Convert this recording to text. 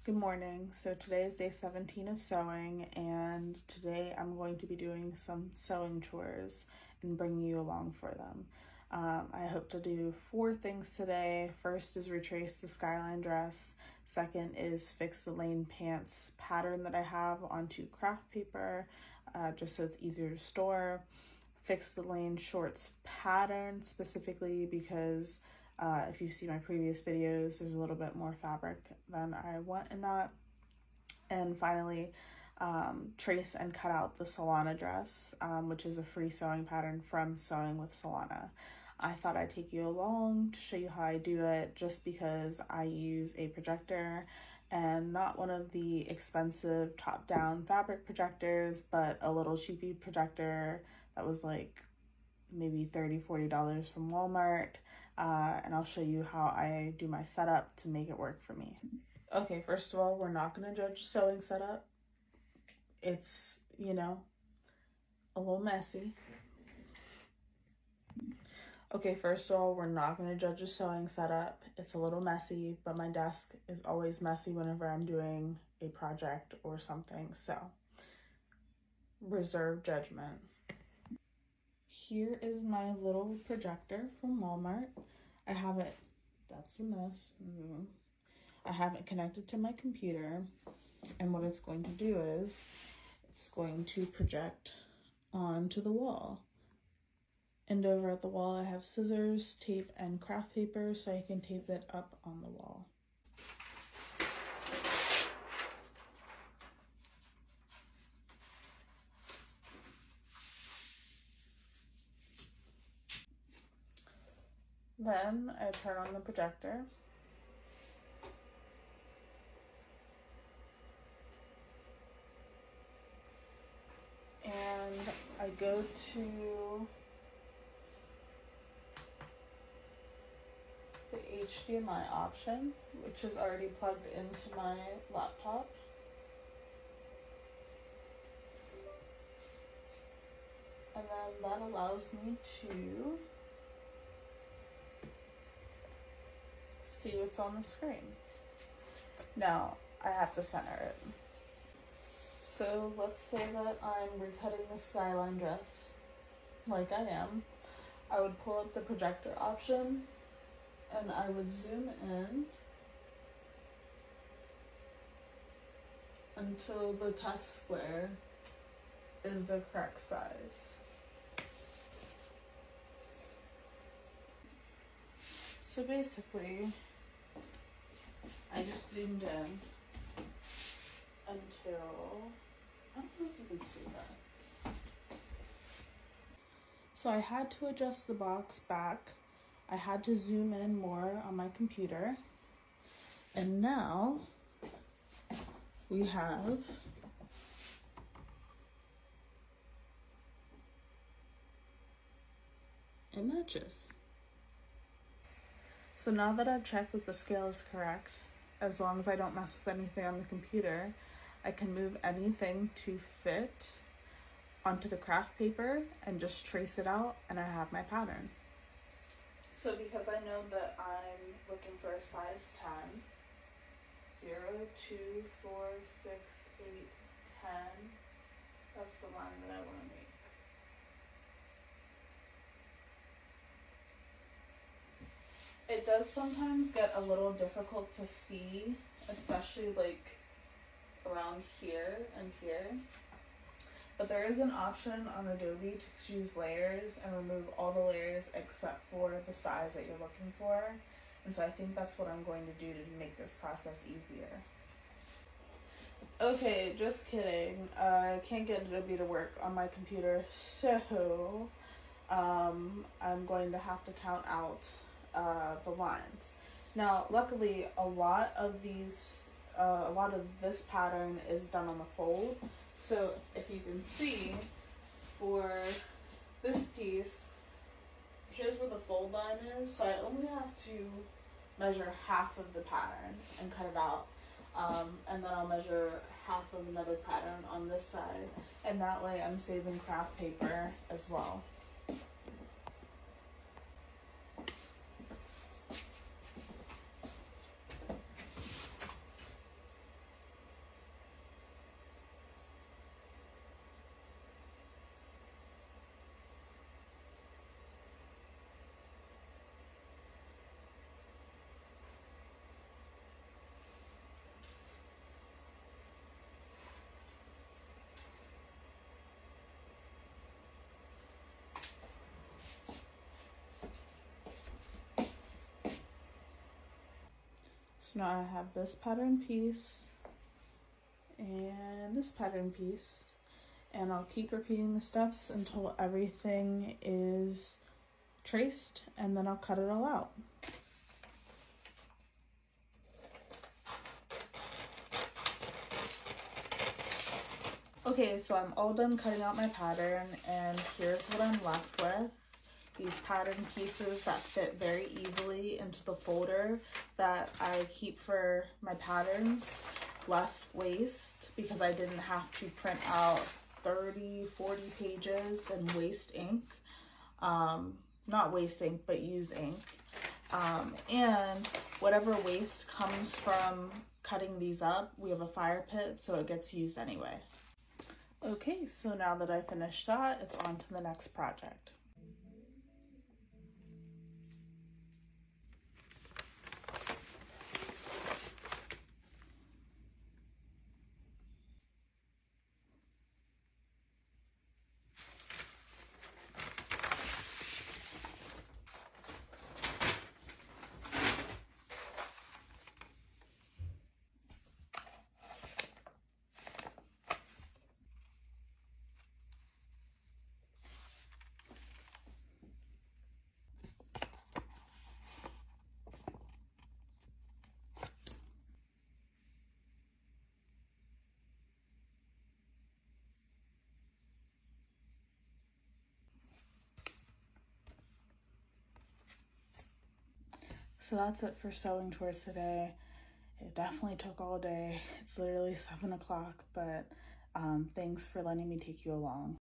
Good morning. So today is day 17 of sewing, and today I'm going to be doing some sewing chores and bringing you along for them. I hope to do 4 things today. First is retrace the Skyline Dress. Second is fix the lane pants pattern that I have onto craft paper, just so it's easier to store. Fix the lane shorts pattern specifically because if you see my previous videos, there's a little bit more fabric than I want in that. And finally, trace and cut out the Solana dress, which is a free sewing pattern from Sewing with Solana. I thought I'd take you along to show you how I do it, just because I use a projector and not one of the expensive top-down fabric projectors, but a little cheapy projector that was like maybe $30–40 from Walmart, and I'll show you how I do my setup to make it work for me. Okay, first of all, we're not going to judge sewing setup. It's, you know, a little messy. Okay, first of all, we're not going to judge a sewing setup. It's a little messy, but my desk is always messy whenever I'm doing a project or something, so reserve judgment. Here is my little projector from Walmart. I have it, that's a mess. I have it connected to my computer, and what it's going to do is it's going to project onto the wall. And over at the wall, I have scissors, tape, and craft paper so I can tape it up on the wall. Then I turn on the projector. And I go to the HDMI option, which is already plugged into my laptop. And then that allows me to see what's on the screen. Now, I have to center it. So let's say that I'm recutting the Skyline dress, like I am. I would pull up the projector option and I would zoom in until the test square is the correct size. So basically, I just zoomed in until, I don't know if you can see that. So I had to adjust the box back. I had to zoom in more on my computer. And now we have it matches. So now that I've checked that the scale is correct, as long as I don't mess with anything on the computer, I can move anything to fit onto the craft paper and just trace it out, and I have my pattern. So because I know that I'm looking for a size 10, 0, 2, 4, 6, 8, 10, that's the line that I want to make. It does sometimes get a little difficult to see, especially like around here and here. But there is an option on Adobe to choose layers and remove all the layers except for the size that you're looking for. And so I think that's what I'm going to do to make this process easier. Okay, just kidding. I can't get Adobe to work on my computer, so I'm going to have to count out the lines. Now, luckily, a lot of this pattern is done on the fold. So if you can see, for this piece, here's where the fold line is. So I only have to measure half of the pattern and cut it out. And then I'll measure half of another pattern on this side. And that way I'm saving craft paper as well. So now I have this pattern piece and this pattern piece, and I'll keep repeating the steps until everything is traced, and then I'll cut it all out. Okay, so I'm all done cutting out my pattern, and here's what I'm left with. These pattern pieces that fit very easily into the folder that I keep for my patterns. Less waste because I didn't have to print out 30, 40 pages and waste ink. Not waste ink, but use ink. And whatever waste comes from cutting these up, we have a fire pit, so it gets used anyway. Okay, so now that I finished that, it's on to the next project. So that's it for sewing chores today. It definitely took all day. It's literally 7 o'clock, but thanks for letting me take you along.